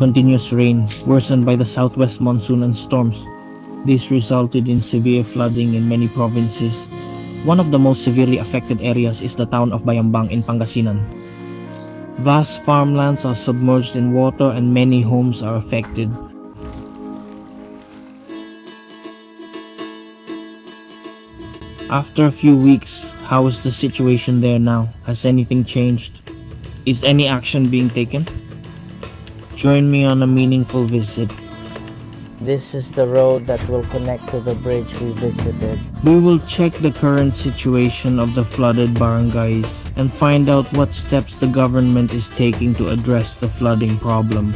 continuous rain, worsened by the southwest monsoon and storms. This resulted in severe flooding in many provinces. One of the most severely affected areas is the town of Bayambang in Pangasinan. Vast farmlands are submerged in water and many homes are affected. After a few weeks, how is the situation there now? Has anything changed? Is any action being taken? Join me on a meaningful visit. This is the road that will connect to the bridge we visited. We will check the current situation of the flooded barangays and find out what steps the government is taking to address the flooding problem.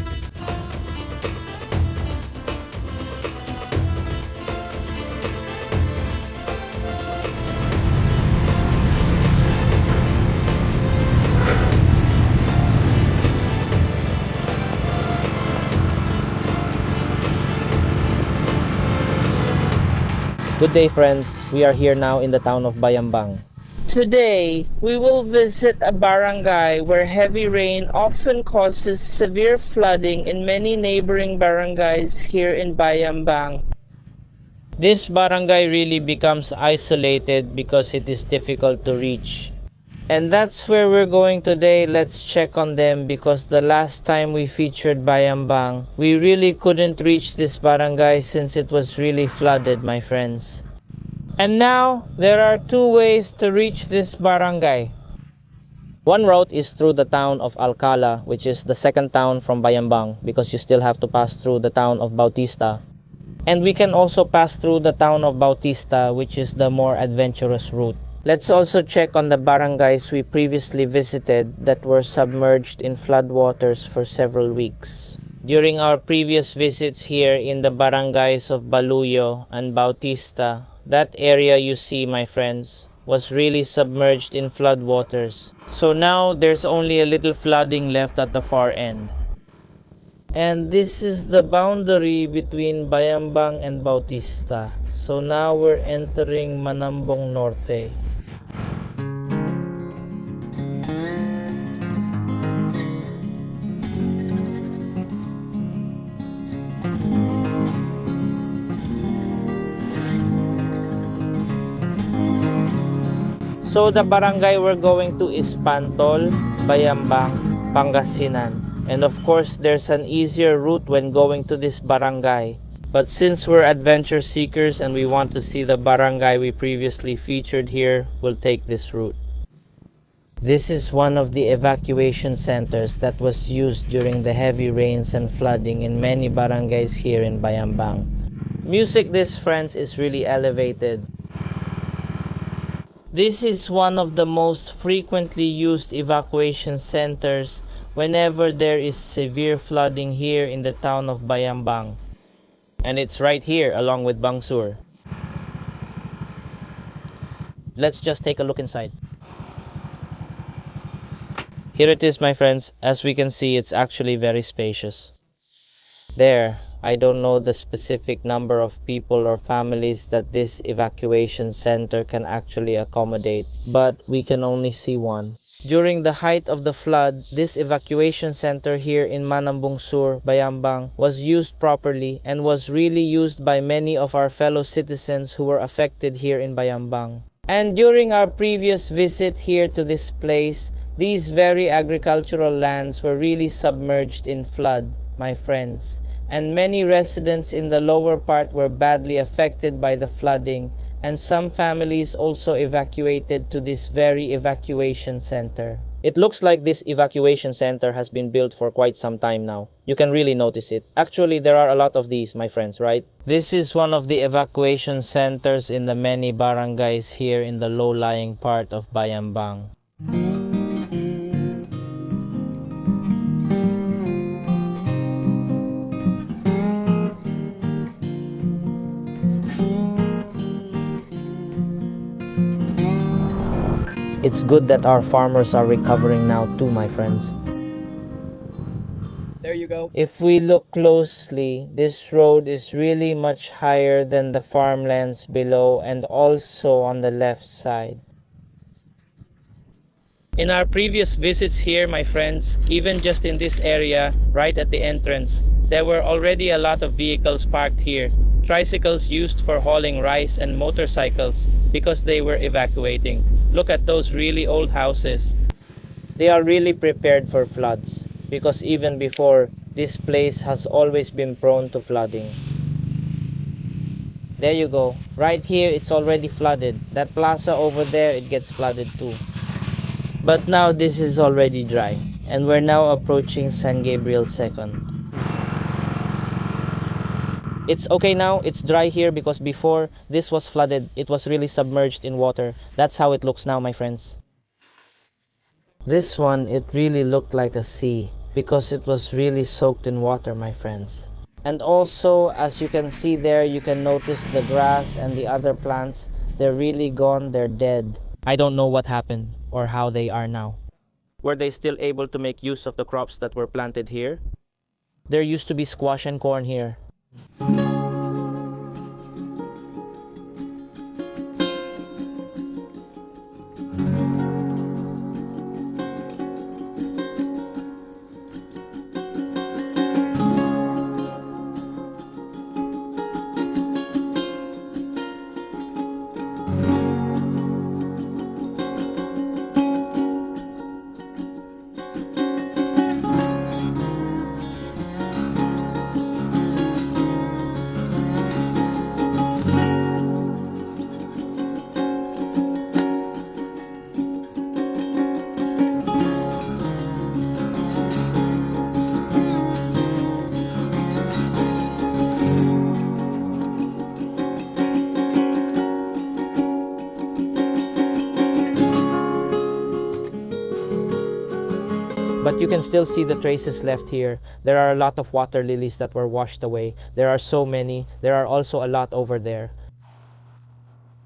Good day, friends. We are here now in the town of Bayambang. Today, we will visit a barangay where heavy rain often causes severe flooding in many neighboring barangays here in Bayambang. This barangay really becomes isolated because it is difficult to reach. And that's where we're going today. Let's check on them because the last time we featured Bayambang, we really couldn't reach this barangay since it was really flooded, my friends. And now, there are two ways to reach this barangay. One route is through the town of Alcala, which is the second town from Bayambang because you still have to pass through the town of Bautista. And we can also pass through the town of Bautista, which is the more adventurous route. Let's also check on the barangays we previously visited that were submerged in floodwaters for several weeks. During our previous visits here in the barangays of Baluyo and Bautista, that area you see, my friends, was really submerged in floodwaters. So now there's only a little flooding left at the far end. And this is the boundary between Bayambang and Bautista. So now we're entering Manambong Norte. So the barangay we're going to is Pantol, Bayambang, Pangasinan. And of course, there's an easier route when going to this barangay. But since we're adventure seekers and we want to see the barangay we previously featured here, we'll take this route. This is one of the evacuation centers that was used during the heavy rains and flooding in many barangays here in Bayambang. Music, this, friends, is really elevated. This is one of the most frequently used evacuation centers whenever there is severe flooding here in the town of Bayambang. And it's right here along with Bangsur. Let's just take a look inside. Here it is, my friends. As we can see, it's actually very spacious. There, I don't know the specific number of people or families that this evacuation center can actually accommodate, but we can only see one. During the height of the flood, this evacuation center here in Manambong Sur, Bayambang, was used properly and was really used by many of our fellow citizens who were affected here in Bayambang. And during our previous visit here to this place, these very agricultural lands were really submerged in flood, my friends. And many residents in the lower part were badly affected by the flooding, and some families also evacuated to this very evacuation center. It looks like this evacuation center has been built for quite some time now. You can really notice it. Actually, there are a lot of these, my friends, right? This is one of the evacuation centers in the many barangays here in the low-lying part of Bayambang. It's good that our farmers are recovering now too, my friends. There you go. If we look closely, this road is really much higher than the farmlands below and also on the left side. In our previous visits here, my friends, even just in this area, right at the entrance, there were already a lot of vehicles parked here. Tricycles used for hauling rice and motorcycles because they were evacuating. Look at those really old houses. They are really prepared for floods because even before, this place has always been prone to flooding. There you go. Right here, it's already flooded. That plaza over there, it gets flooded too. But now this is already dry. And we're now approaching San Gabriel 2nd. It's okay now, it's dry here because before this was flooded, it was really submerged in water. That's how it looks now, my friends. This one, it really looked like a sea because it was really soaked in water, my friends. And also, as you can see there, you can notice the grass and the other plants. They're really gone, they're dead. I don't know what happened or how they are now. Were they still able to make use of the crops that were planted here? There used to be squash and corn here. But you can still see the traces left here. There are a lot of water lilies that were washed away. There are so many. There are also a lot over there.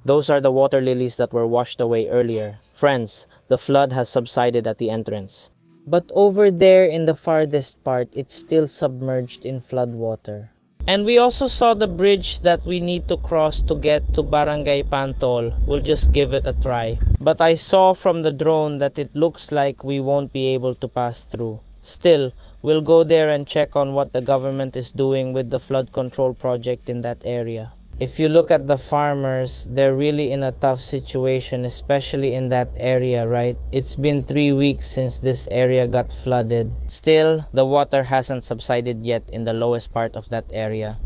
Those are the water lilies that were washed away earlier. Friends, the flood has subsided at the entrance. But over there in the farthest part, it's still submerged in flood water. And we also saw the bridge that we need to cross to get to Barangay Pantol. We'll just give it a try. But I saw from the drone that it looks like we won't be able to pass through. Still, we'll go there and check on what the government is doing with the flood control project in that area. If you look at the farmers, they're really in a tough situation, especially in that area, right? It's been 3 weeks since this area got flooded. Still, the water hasn't subsided yet in the lowest part of that area.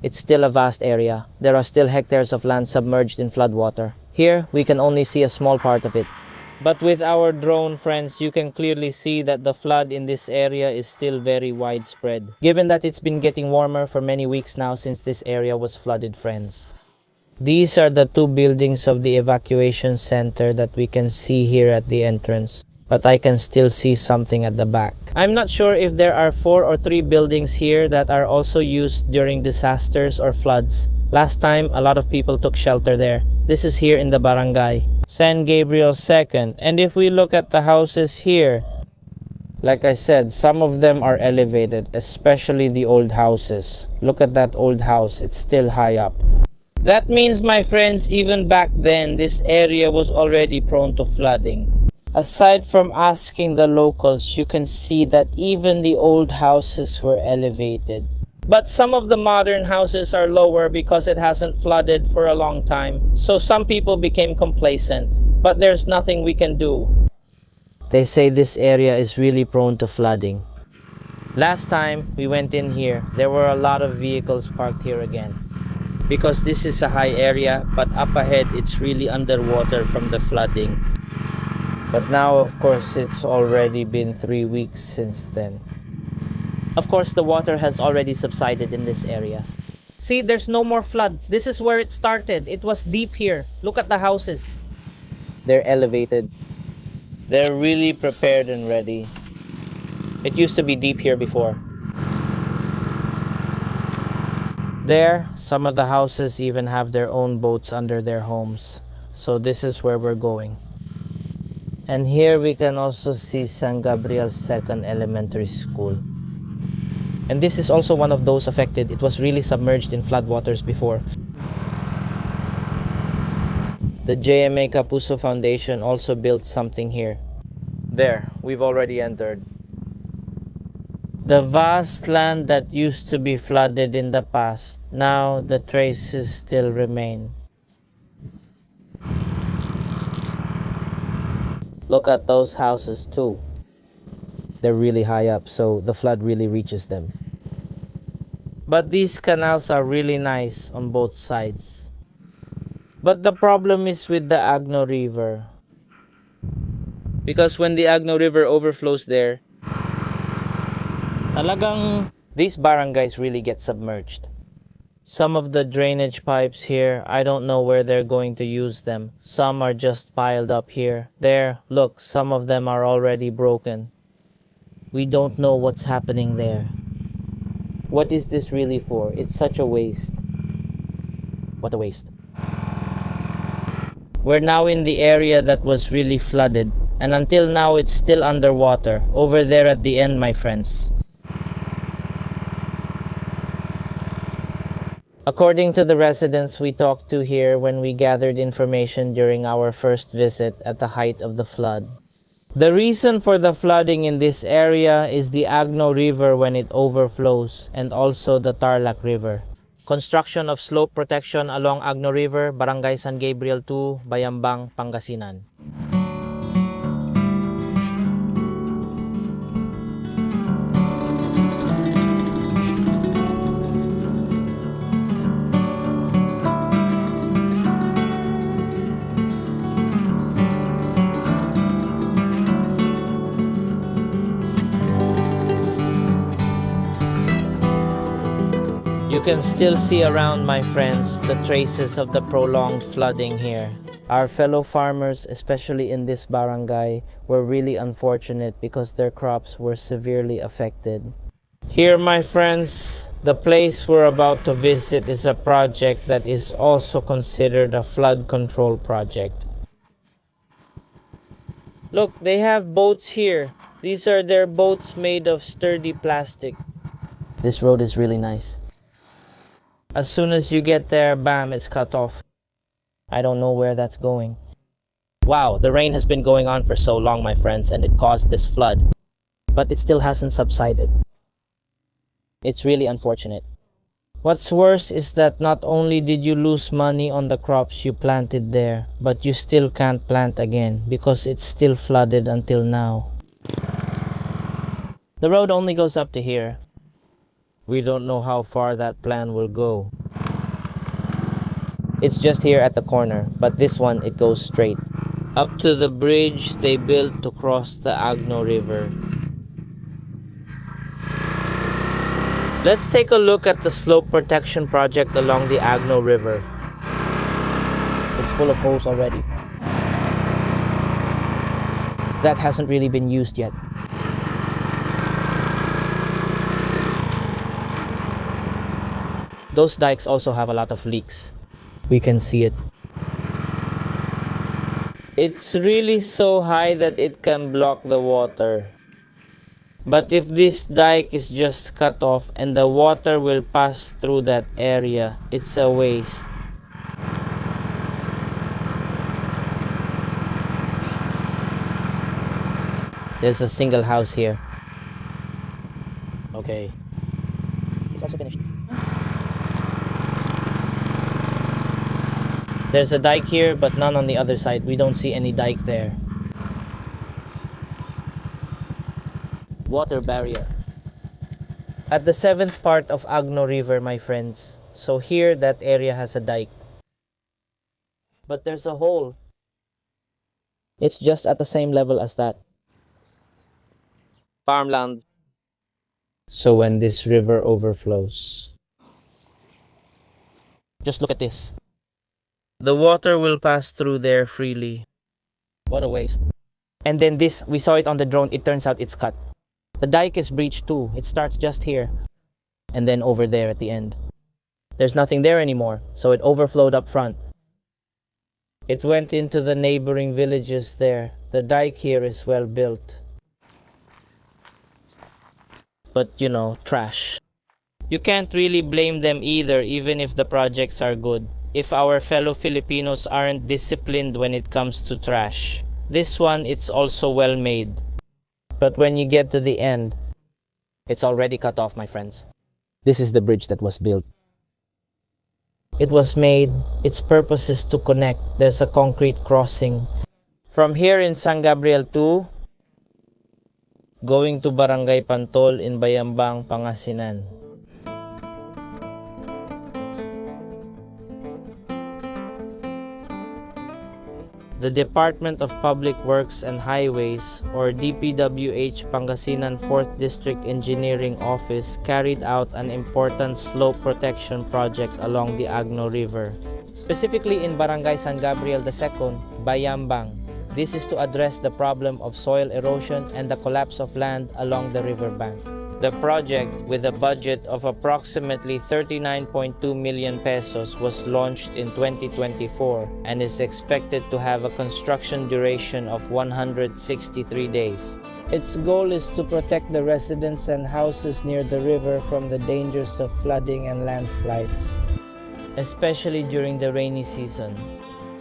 It's still a vast area. There are still hectares of land submerged in floodwater. Here, we can only see a small part of it. But with our drone, friends, you can clearly see that the flood in this area is still very widespread, given that it's been getting warmer for many weeks now since this area was flooded, friends. These are the 2 buildings of the evacuation center that we can see here at the entrance, but I can still see something at the back. I'm not sure if there are 4 or 3 buildings here that are also used during disasters or floods. Last time, a lot of people took shelter there. This is here in the barangay, San Gabriel 2nd. And if we look at the houses here, like I said, some of them are elevated, especially the old houses. Look at that old house, it's still high up. That means, my friends, even back then, this area was already prone to flooding. Aside from asking the locals, you can see that even the old houses were elevated. But some of the modern houses are lower because it hasn't flooded for a long time. So some people became complacent. But there's nothing we can do. They say this area is really prone to flooding. Last time we went in here, there were a lot of vehicles parked here again. Because this is a high area, but up ahead it's really underwater from the flooding. But now, of course, it's already been 3 weeks since then. Of course, the water has already subsided in this area. See, there's no more flood. This is where it started. It was deep here. Look at the houses. They're elevated. They're really prepared and ready. It used to be deep here before. There, some of the houses even have their own boats under their homes. So this is where we're going. And here we can also see San Gabriel 2nd Elementary School. And this is also one of those affected. It was really submerged in floodwaters before. The JMA Kapuso Foundation also built something here. There, we've already entered. The vast land that used to be flooded in the past, now the traces still remain. Look at those houses too. They're really high up, so the flood really reaches them. But these canals are really nice on both sides. But the problem is with the Agno River. Because when the Agno River overflows there, talagang these barangays really get submerged. Some of the drainage pipes here, I don't know where they're going to use them. Some are just piled up here. There, look, some of them are already broken. We don't know what's happening there. What is this really for? It's such a waste. What a waste. We're now in the area that was really flooded, and until now it's still underwater, over there at the end, my friends. According to the residents we talked to here when we gathered information during our first visit at the height of the flood, the reason for the flooding in this area is the Agno River when it overflows, and also the Tarlac River. Construction of slope protection along Agno River, Barangay San Gabriel 2, Bayambang, Pangasinan. You can still see around, my friends, the traces of the prolonged flooding here. Our fellow farmers, especially in this barangay, were really unfortunate because their crops were severely affected. Here, my friends, the place we're about to visit is a project that is also considered a flood control project. Look, they have boats here. These are their boats made of sturdy plastic. This road is really nice. As soon as you get there, bam, it's cut off. I don't know where that's going. Wow, the rain has been going on for so long, my friends, and it caused this flood. But it still hasn't subsided. It's really unfortunate. What's worse is that not only did you lose money on the crops you planted there, but you still can't plant again because it's still flooded until now. The road only goes up to here. We don't know how far that plan will go. It's just here at the corner, but this one, it goes straight up to the bridge they built to cross the Agno River. Let's take a look at the slope protection project along the Agno River. It's full of holes already. That hasn't really been used yet. Those dikes also have a lot of leaks. We can see it. It's really so high that it can block the water. But if this dike is just cut off and the water will pass through that area, it's a waste. There's a single house here. Okay. It's also finished. There's a dike here, but none on the other side. We don't see any dike there. Water barrier. At the 7th part of Agno River, my friends. So here, that area has a dike. But there's a hole. It's just at the same level as that. Farmland. So when this river overflows, just look at this. The water will pass through there freely. What a waste. And then this, we saw it on the drone, it turns out it's cut. The dike is breached too. It starts just here. And then over there at the end. There's nothing there anymore, so it overflowed up front. It went into the neighboring villages there. The dike here is well built. But you know, trash. You can't really blame them either, even if the projects are good, if our fellow Filipinos aren't disciplined when it comes to trash. This one, it's also well made. But when you get to the end, it's already cut off, my friends. This is the bridge that was built. It was made, its purpose is to connect. There's a concrete crossing. From here in San Gabriel to going to Barangay Pantol in Bayambang, Pangasinan. The Department of Public Works and Highways, or DPWH Pangasinan 4th District Engineering Office, carried out an important slope protection project along the Agno River, specifically in Barangay San Gabriel II, Bayambang. This is to address the problem of soil erosion and the collapse of land along the riverbank. The project, with a budget of approximately 39.2 million pesos, was launched in 2024 and is expected to have a construction duration of 163 days. Its goal is to protect the residents and houses near the river from the dangers of flooding and landslides, especially during the rainy season.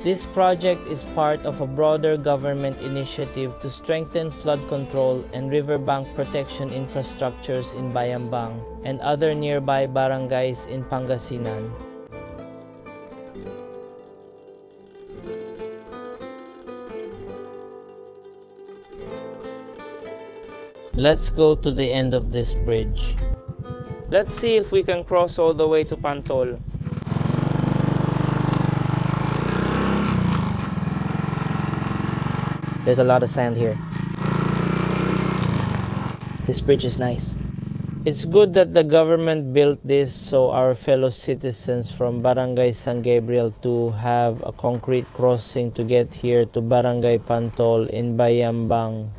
This project is part of a broader government initiative to strengthen flood control and riverbank protection infrastructures in Bayambang and other nearby barangays in Pangasinan. Let's go to the end of this bridge. Let's see if we can cross all the way to Pantol. There's a lot of sand here. This bridge is nice. It's good that the government built this so our fellow citizens from Barangay San Gabriel to have a concrete crossing to get here to Barangay Pantol in Bayambang.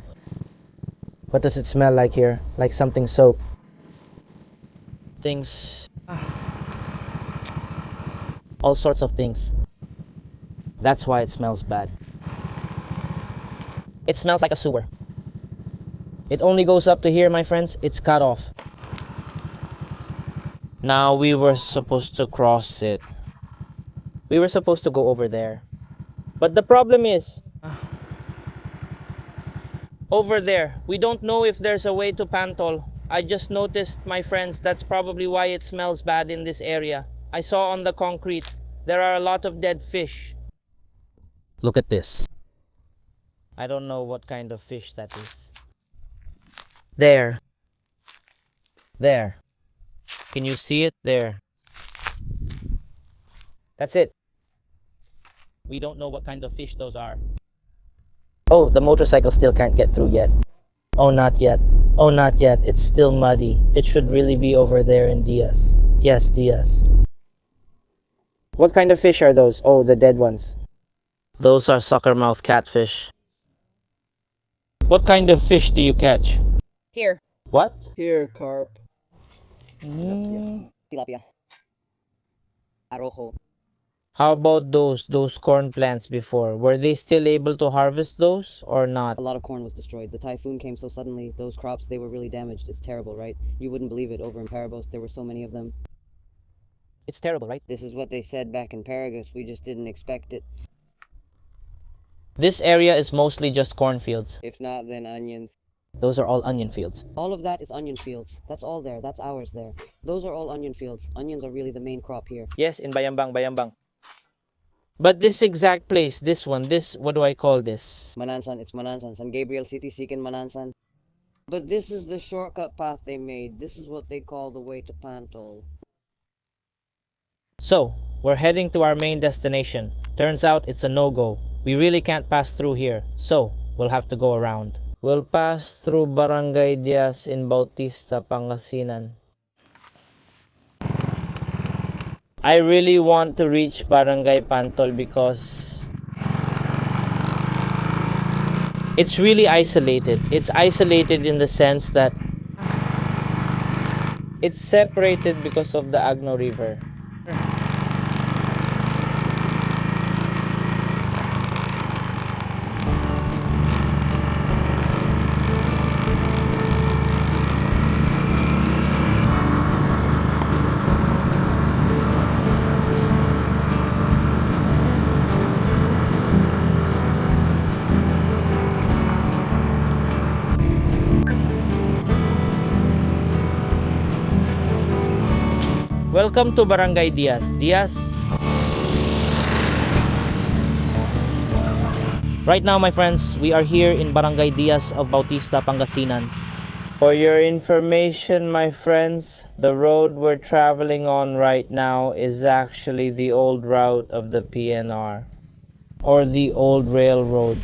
What does it smell like here? Like something soaked. Things. All sorts of things. That's why it smells bad. It smells like a sewer. It only goes up to here, my friends. It's cut off. Now we were supposed to cross it. We were supposed to go over there. But the problem is, over there, we don't know if there's a way to Pantol. I just noticed, my friends, that's probably why it smells bad in this area. I saw on the concrete, there are a lot of dead fish. Look at this. I don't know what kind of fish that is. There. There. Can you see it? There. That's it. We don't know what kind of fish those are. Oh, the motorcycle still can't get through yet. Oh, not yet. Oh, not yet. It's still muddy. It should really be over there in Diaz. Yes, Diaz. What kind of fish are those? Oh, the dead ones. Those are sucker-mouth catfish. What kind of fish do you catch? Here. What? Here, carp. Tilapia. Arojo. How about those corn plants before? Were they still able to harvest those or not? A lot of corn was destroyed. The typhoon came so suddenly. Those crops, they were really damaged. It's terrible, right? You wouldn't believe it. Over in Parabos, there were so many of them. It's terrible, right? This is what they said back in Paragus. We just didn't expect it. This area is mostly just cornfields. If not, then onions. Those are all onion fields. All of that is onion fields. That's all there. That's ours there. Those are all onion fields. Onions are really the main crop here. Yes, in Bayambang. But this exact place, this one, what do I call this? Manansan, it's Manansan. San Gabriel City, Sikin, Manansan. But this is the shortcut path they made. This is what they call the way to Pantol. So, we're heading to our main destination. Turns out it's a no-go. We really can't pass through here, so we'll have to go around. We'll pass through Barangay Diaz in Bautista, Pangasinan. I really want to reach Barangay Pantol because it's really isolated. It's isolated in the sense that it's separated because of the Agno River. Welcome to Barangay Diaz. Diaz? Right now, my friends, we are here in Barangay Diaz of Bautista, Pangasinan. For your information, my friends, the road we're traveling on right now is actually the old route of the PNR, or the old railroad.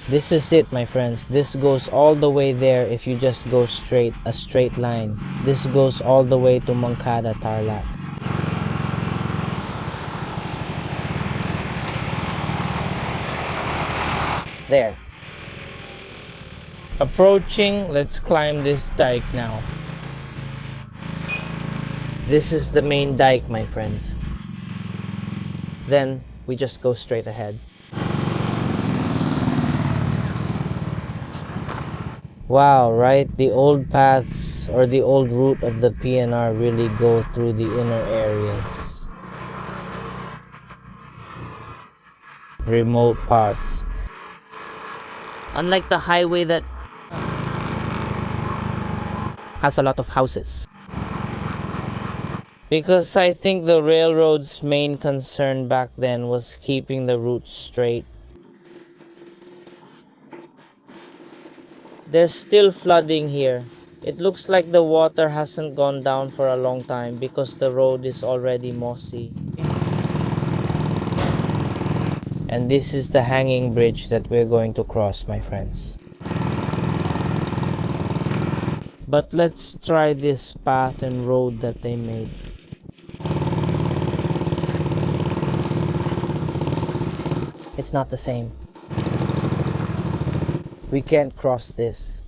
This is it, my friends. This goes all the way there if you just go straight, a straight line. This goes all the way to Moncada, Tarlac. There. Approaching, let's climb this dike now. This is the main dike, my friends. Then we just go straight ahead. Wow, right? The old paths or the old route of the PNR really go through the inner areas. Remote parts. Unlike the highway that has a lot of houses. Because I think the railroad's main concern back then was keeping the route straight. There's still flooding here. It looks like the water hasn't gone down for a long time because the road is already mossy. And this is the hanging bridge that we're going to cross, my friends. But let's try this path and road that they made. It's not the same. We can't cross this.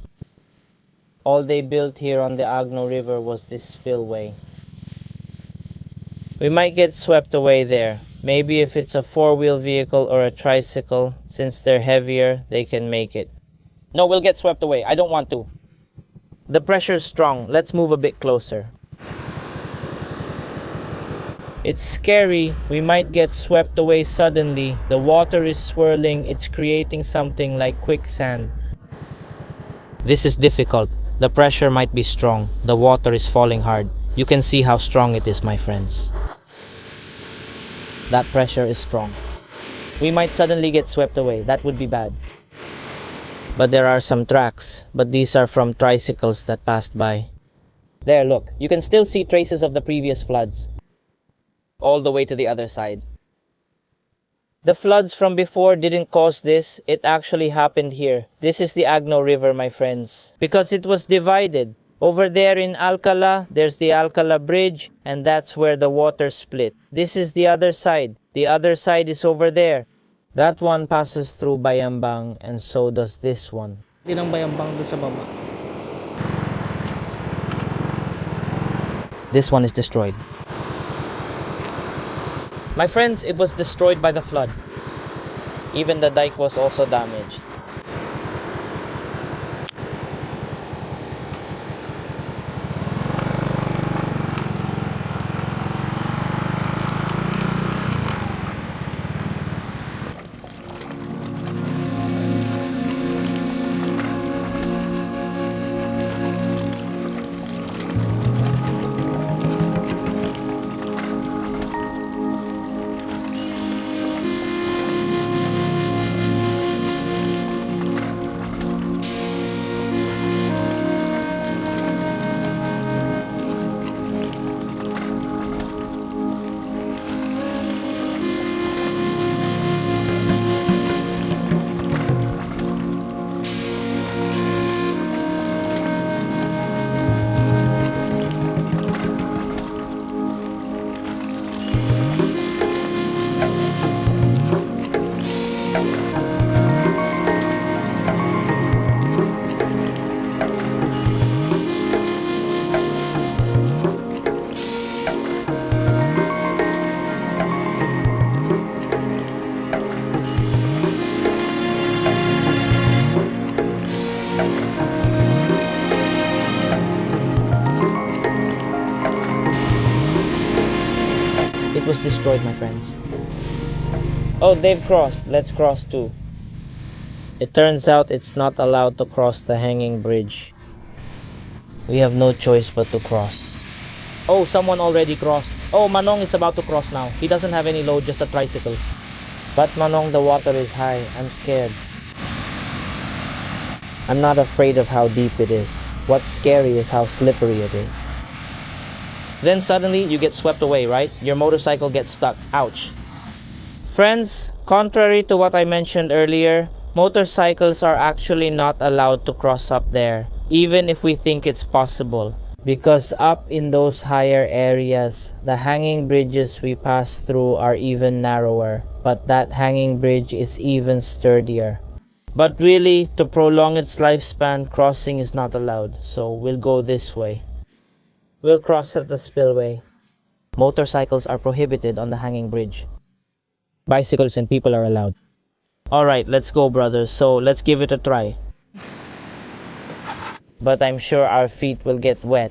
All they built here on the Agno River was this spillway. We might get swept away there. Maybe if it's a four-wheel vehicle or a tricycle, since they're heavier, they can make it. No, we'll get swept away. I don't want to. The pressure's strong. Let's move a bit closer. It's scary. We might get swept away suddenly. The water is swirling. It's creating something like quicksand. This is difficult. The pressure might be strong. The water is falling hard. You can see how strong it is, my friends. That pressure is strong. We might suddenly get swept away. That would be bad. But there are some tracks. But these are from tricycles that passed by. There, look. You can still see traces of the previous floods. All the way to the other side. The floods from before didn't cause this. It actually happened here. This is the Agno River, my friends. Because it was divided. Over there in Alcala, there's the Alcala Bridge, and that's where the water split. This is the other side. The other side is over there. That one passes through Bayambang, and so does this one. Ilang Bayambang doon sa baba. This one is destroyed. My friends, it was destroyed by the flood. Even the dike was also damaged. It was destroyed, my friends. Oh, they've crossed. Let's cross too. It turns out it's not allowed to cross the hanging bridge. We have no choice but to cross. Oh, someone already crossed. Oh, Manong is about to cross now. He doesn't have any load, just a tricycle. But Manong, the water is high. I'm scared. I'm not afraid of how deep it is. What's scary is how slippery it is. Then suddenly you get swept away, right? Your motorcycle gets stuck. Ouch. Friends, contrary to what I mentioned earlier, motorcycles are actually not allowed to cross up there, even if we think it's possible. Because up in those higher areas, the hanging bridges we pass through are even narrower, but that hanging bridge is even sturdier. But really, to prolong its lifespan, crossing is not allowed, so we'll go this way. We'll cross at the spillway. Motorcycles are prohibited on the hanging bridge. Bicycles and people are allowed. Alright, let's go, brothers, so let's give it a try. But I'm sure our feet will get wet.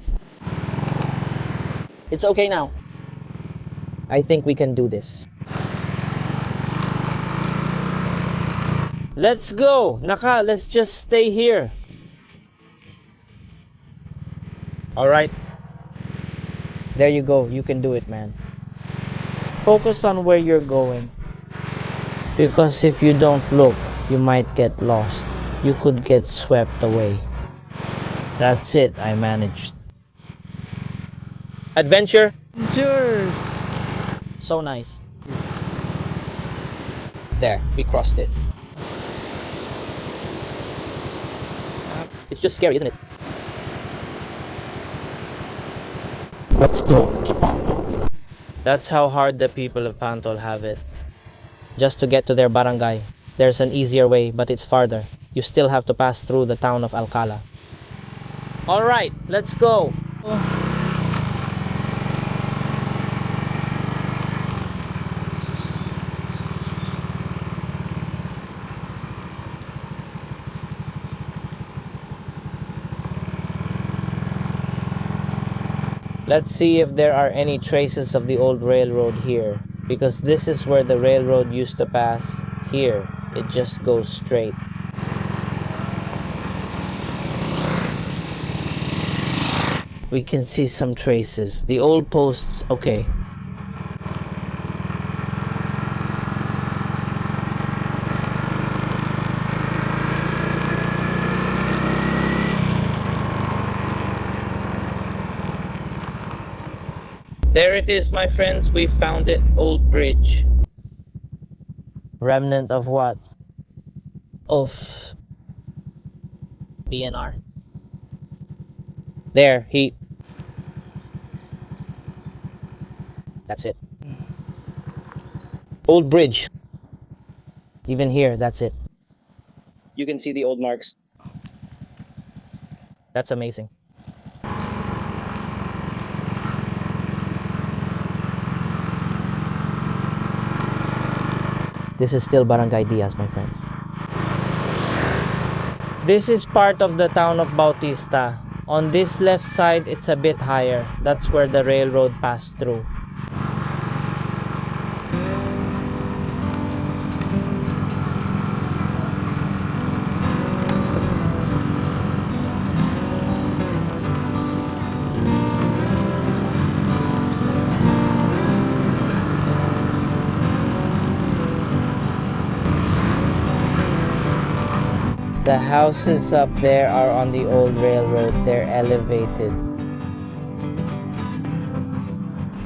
It's okay now. I think we can do this. Let's go! Naka, let's just stay here. Alright. There you go, you can do it, man. Focus on where you're going. Because if you don't look, you might get lost. You could get swept away. That's it, I managed. Adventure? Sure. So nice. There, we crossed it. It's just scary, isn't it? Let's go. That's how hard the people of Pantol have it. Just to get to their barangay, there's an easier way, but it's farther. You still have to pass through the town of Alcala. Alright, let's go! Let's see if there are any traces of the old railroad here, because this is where the railroad used to pass. Here, it just goes straight. We can see some traces. The old posts, okay. There it is, my friends. We found it. Old bridge. Remnant of what? Of BNR. There, he... That's it. Old bridge. Even here, that's it. You can see the old marks. That's amazing. This is still Barangay Diaz, my friends. This is part of the town of Bautista. On this left side, it's a bit higher. That's where the railroad passed through. The houses up there are on the old railroad. They're elevated.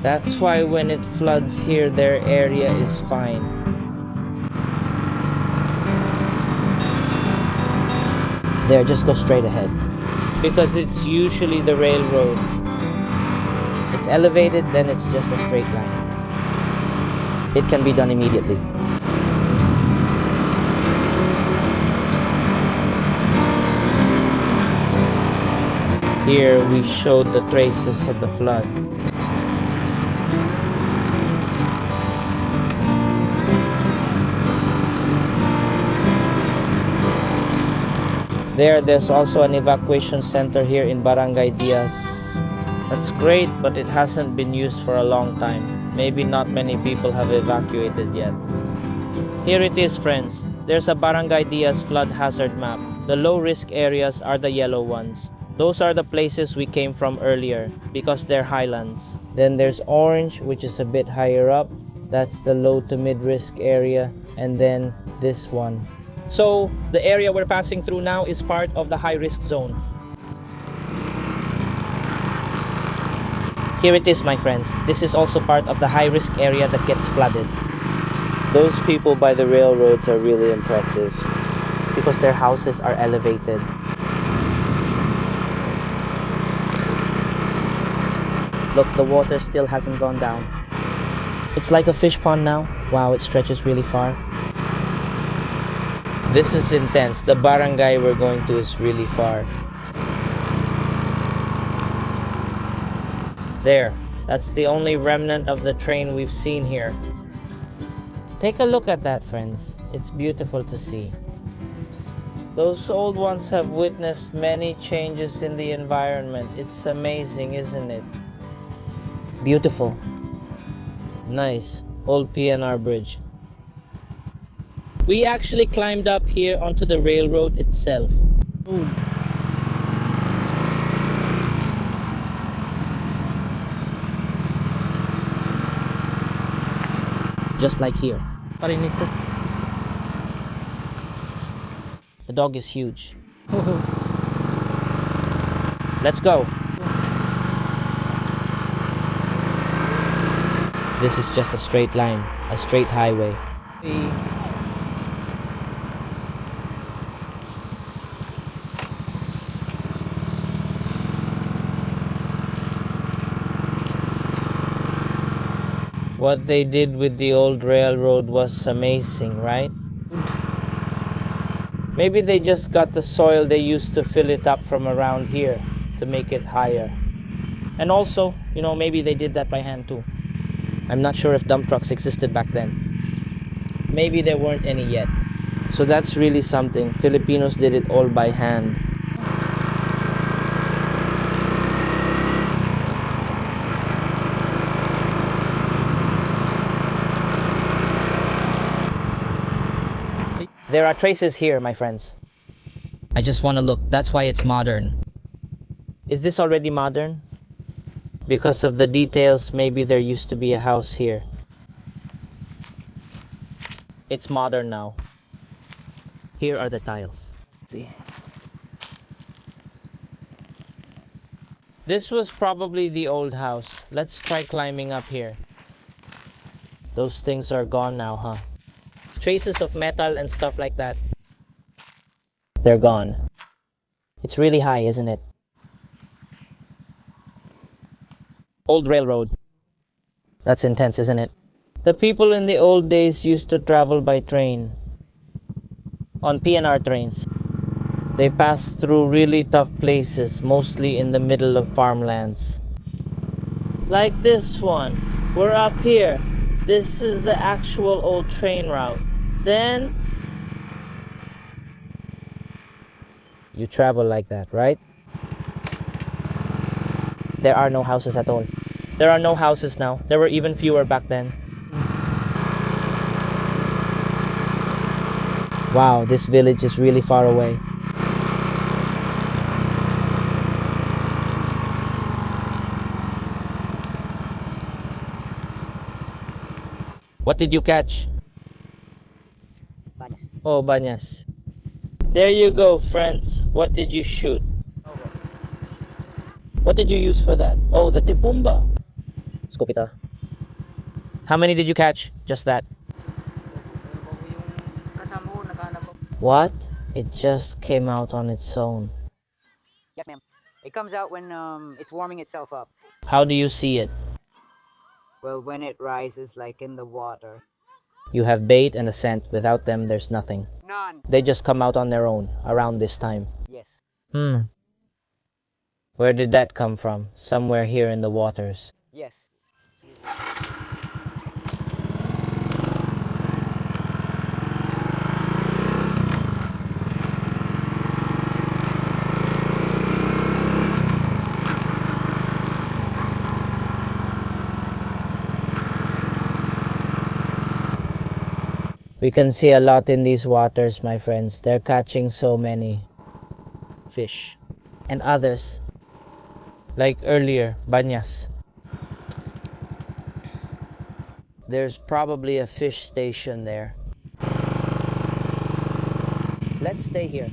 That's why when it floods here, their area is fine. There, just go straight ahead. Because it's usually the railroad. It's elevated, then it's just a straight line. It can be done immediately. Here we showed the traces of the flood. There's also an evacuation center here in Barangay Diaz. That's great, but it hasn't been used for a long time. Maybe not many people have evacuated yet. Here it is, friends. There's a Barangay Diaz flood hazard map. The low-risk areas are the yellow ones. Those are the places we came from earlier because they're highlands. Then there's orange, which is a bit higher up. That's the low to mid risk area. And then this one. So the area we're passing through now is part of the high risk zone. Here it is, my friends. This is also part of the high risk area that gets flooded. Those people by the railroads are really impressive because their houses are elevated. Look, the water still hasn't gone down. It's like a fish pond now. Wow, it stretches really far. This is intense. The barangay we're going to is really far. There, that's the only remnant of the train we've seen here. Take a look at that, friends. It's beautiful to see. Those old ones have witnessed many changes in the environment. It's amazing, isn't it? Beautiful. Nice. Old PNR bridge. We actually climbed up here onto the railroad itself. Ooh. Just like here. The dog is huge. Let's go. This is just a straight line, a straight highway. What they did with the old railroad was amazing, right? Maybe they just got the soil they used to fill it up from around here to make it higher. And also, maybe they did that by hand too. I'm not sure if dump trucks existed back then. Maybe there weren't any yet. So that's really something. Filipinos did it all by hand. There are traces here, my friends. I just want to look. That's why it's modern. Is this already modern? Because of the details, maybe there used to be a house here. It's modern now. Here are the tiles. See? This was probably the old house. Let's try climbing up here. Those things are gone now, huh? Traces of metal and stuff like that. They're gone. It's really high, isn't it? Old railroad. That's intense, isn't it? The people in the old days used to travel by train. On PNR trains. They passed through really tough places, mostly in the middle of farmlands. Like this one. We're up here. This is the actual old train route. Then you travel like that, right? There are no houses at all. There are no houses now. There were even fewer back then. Wow, this village is really far away. What did you catch? Banyas. Oh, banyas. There you go, friends. What did you shoot? What did you use for that? Oh, the tipumba. Skopita. How many did you catch? Just that. What? It just came out on its own. Yes, ma'am. It comes out when it's warming itself up. How do you see it? Well, when it rises, like in the water. You have bait and a scent. Without them, there's nothing. None. They just come out on their own around this time. Yes. Where did that come from? Somewhere here in the waters. Yes. We can see a lot in these waters, my friends. They're catching so many fish. and others, like earlier, Banyas. There's probably a fish station there. Let's stay here.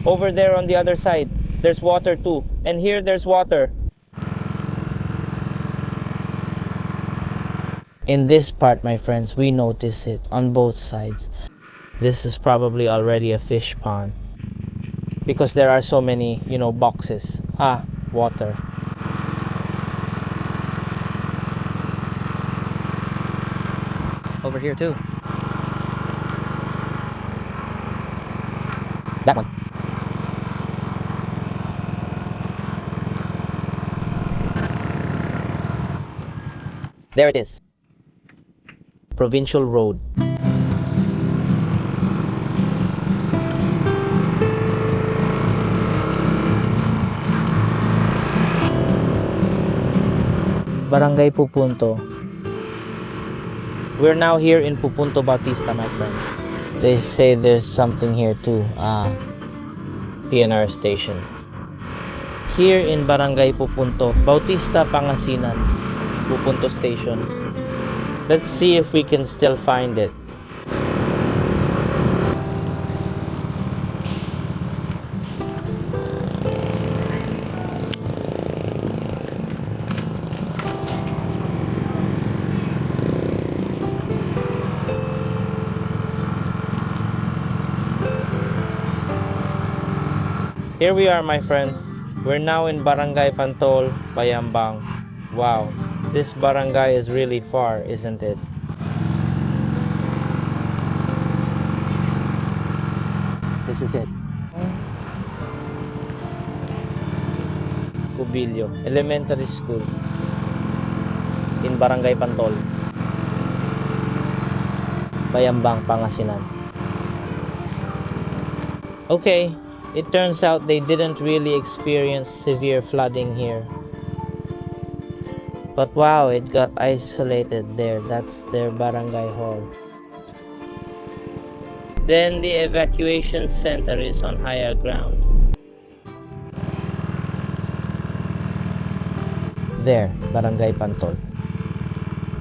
Over there on the other side, there's water too. And here there's water. In this part, my friends, we notice it on both sides. This is probably already a fish pond, because there are so many, boxes. Water. Over here too. That one. There it is. Provincial Road. Barangay Pupunto. We're now here in Pupunto Bautista, my friends. They say there's something here too. PNR station. Here in Barangay Pupunto, Bautista, Pangasinan, Pupunto station. Let's see if we can still find it. Here we are, my friends. We're now in Barangay Pantol, Bayambang. Wow, this barangay is really far, isn't it? This is it. Cubillo Elementary School in Barangay Pantol, Bayambang, Pangasinan. Okay. It turns out they didn't really experience severe flooding here. But wow, it got isolated there. That's their barangay hall. Then the evacuation center is on higher ground. There, Barangay Pantol,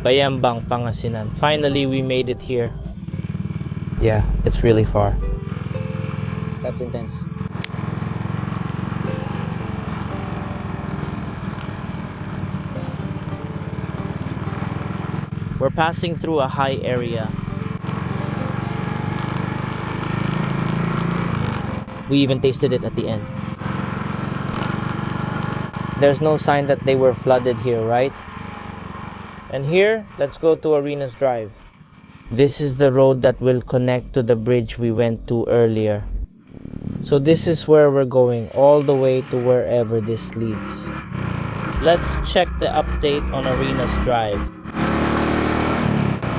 Bayambang, Pangasinan. Finally, we made it here. Yeah, it's really far. That's intense. We're passing through a high area. We even tasted it at the end. There's no sign that they were flooded here, right? And here, let's go to Arenas Drive. This is the road that will connect to the bridge we went to earlier. So this is where we're going, all the way to wherever this leads. Let's check the update on Arenas Drive.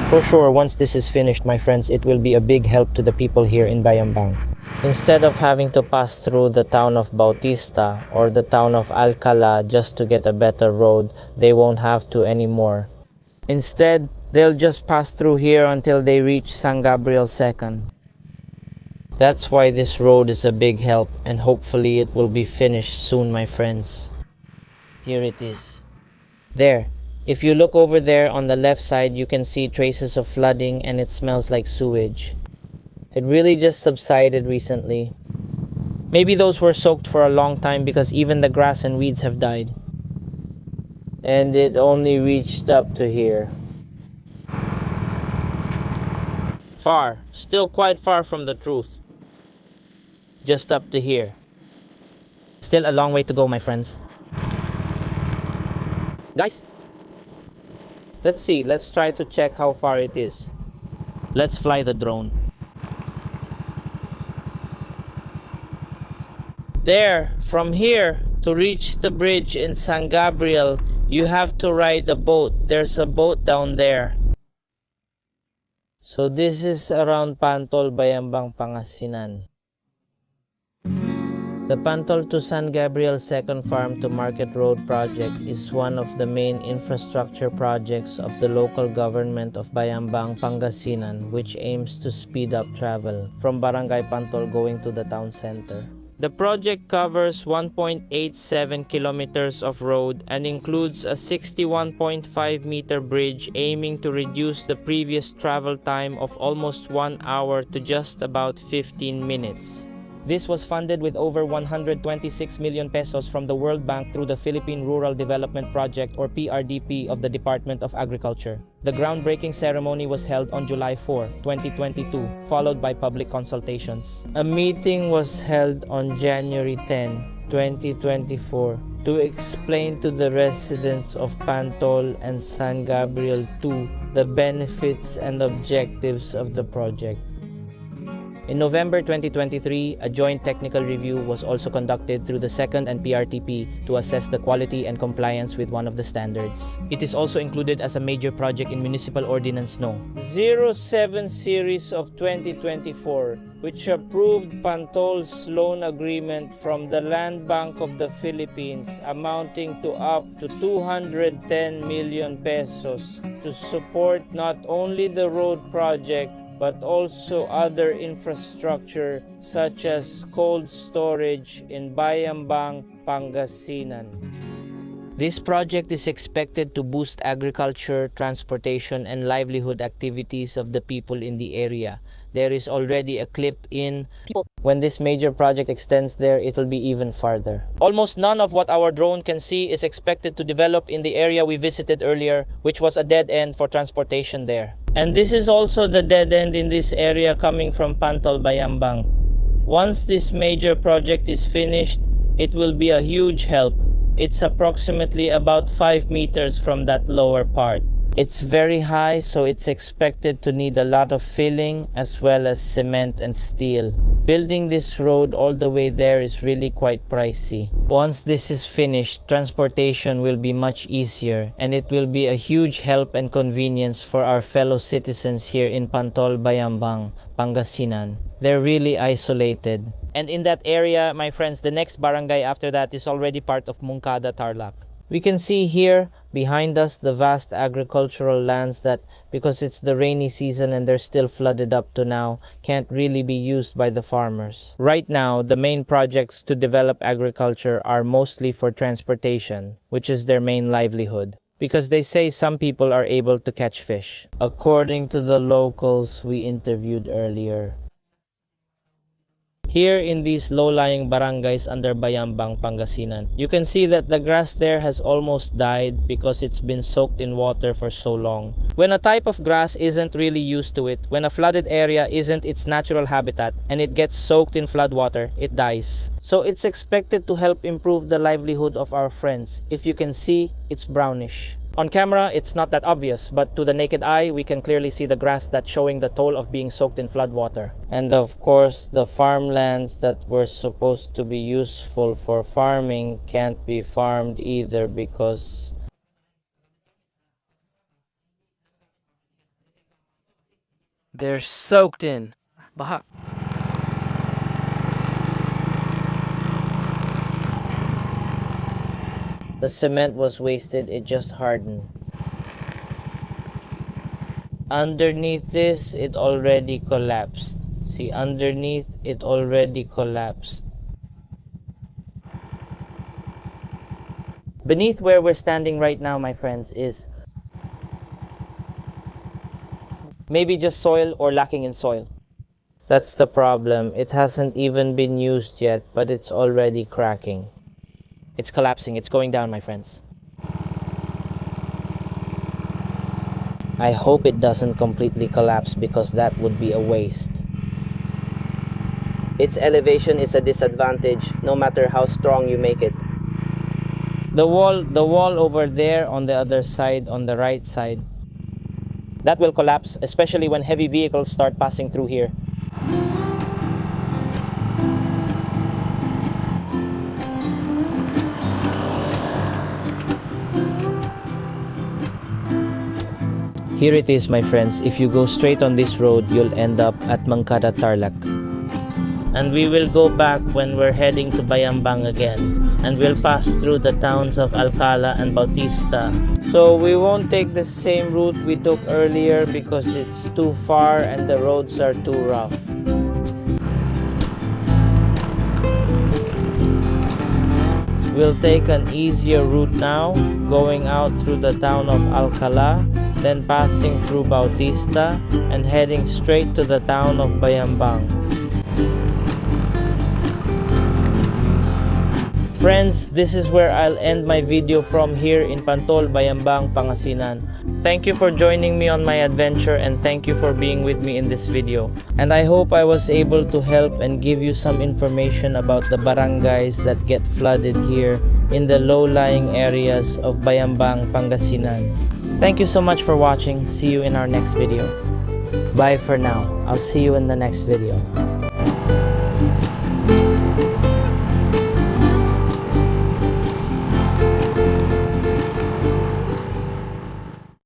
For sure, once this is finished, my friends, it will be a big help to the people here in Bayambang. Instead of having to pass through the town of Bautista or the town of Alcala just to get a better road, they won't have to anymore. Instead, they'll just pass through here until they reach San Gabriel 2nd. That's why this road is a big help, and hopefully it will be finished soon, my friends. Here it is. There. If you look over there on the left side, you can see traces of flooding and it smells like sewage. It really just subsided recently. Maybe those were soaked for a long time because even the grass and weeds have died. And it only reached up to here. Far. Still quite far from the truth. Just up to here. Still a long way to go, my friends. Guys! Let's see, let's try to check how far it is. Let's fly the drone. There, from here to reach the bridge in San Gabriel, you have to ride a boat. There's a boat down there. So this is around Pantol, Bayambang, Pangasinan. The Pantol to San Gabriel Second Farm to Market Road project is one of the main infrastructure projects of the local government of Bayambang, Pangasinan, which aims to speed up travel from Barangay Pantol going to the town center. The project covers 1.87 kilometers of road and includes a 61.5-meter bridge aiming to reduce the previous travel time of almost 1 hour to just about 15 minutes. This was funded with over 126 million pesos from the World Bank through the Philippine Rural Development Project or PRDP of the Department of Agriculture. The groundbreaking ceremony was held on July 4, 2022, followed by public consultations. A meeting was held on January 10, 2024 to explain to the residents of Pantol and San Gabriel II the benefits and objectives of the project. In November 2023, a joint technical review was also conducted through the 2nd and PRTP to assess the quality and compliance with one of the standards. It is also included as a major project in Municipal Ordinance No. 07 Series of 2024, which approved Pantol's loan agreement from the Land Bank of the Philippines amounting to up to 210 million pesos to support not only the road project but also other infrastructure such as cold storage in Bayambang, Pangasinan. This project is expected to boost agriculture, transportation, and livelihood activities of the people in the area. There is already a clip in when this major project extends there, it will be even farther. Almost none of what our drone can see is expected to develop in the area we visited earlier, which was a dead end for transportation there. And this is also the dead end in this area coming from Pantol, Bayambang. Once this major project is finished, it will be a huge help. It's approximately about 5 meters from that lower part. It's very high, so it's expected to need a lot of filling as well as cement and steel. Building this road all the way there is really quite pricey. Once this is finished, transportation will be much easier and it will be a huge help and convenience for our fellow citizens here in Pantol, Bayambang, Pangasinan. They're really isolated. And in that area, my friends, the next barangay after that is already part of Moncada, Tarlac. We can see here behind us the vast agricultural lands that, because it's the rainy season and they're still flooded up to now, can't really be used by the farmers. Right now, the main projects to develop agriculture are mostly for transportation, which is their main livelihood, because they say some people are able to catch fish. According to the locals we interviewed earlier, here in these low-lying barangays under Bayambang, Pangasinan, you can see that the grass there has almost died because it's been soaked in water for so long. When a type of grass isn't really used to it, when a flooded area isn't its natural habitat, and it gets soaked in floodwater, it dies. So it's expected to help improve the livelihood of our friends. If you can see, it's brownish. On camera, it's not that obvious, but to the naked eye, we can clearly see the grass that's showing the toll of being soaked in floodwater. And of course, the farmlands that were supposed to be useful for farming can't be farmed either because they're soaked in. Baha. the cement was wasted, it just hardened. Underneath this, it already collapsed. See, underneath, it already collapsed. Beneath where we're standing right now, my friends, is maybe just soil or lacking in soil. That's the problem. It hasn't even been used yet, but it's already cracking. It's collapsing. It's going down, my friends. I hope it doesn't completely collapse because that would be a waste. Its elevation is a disadvantage no matter how strong you make it. The wall over there on the other side, on the right side, that will collapse, especially when heavy vehicles start passing through here. Here it is, my friends. If you go straight on this road, you'll end up at Moncada, Tarlac. And we will go back when we're heading to Bayambang again. And we'll pass through the towns of Alcala and Bautista. So we won't take the same route we took earlier because it's too far and the roads are too rough. We'll take an easier route now, going out through the town of Alcala, then passing through Bautista and heading straight to the town of Bayambang. Friends, this is where I'll end my video from here in Pantol, Bayambang, Pangasinan. Thank you for joining me on my adventure and thank you for being with me in this video. And I hope I was able to help and give you some information about the barangays that get flooded here in the low-lying areas of Bayambang, Pangasinan. Thank you so much for watching. See you in our next video. Bye for now. I'll see you in the next video.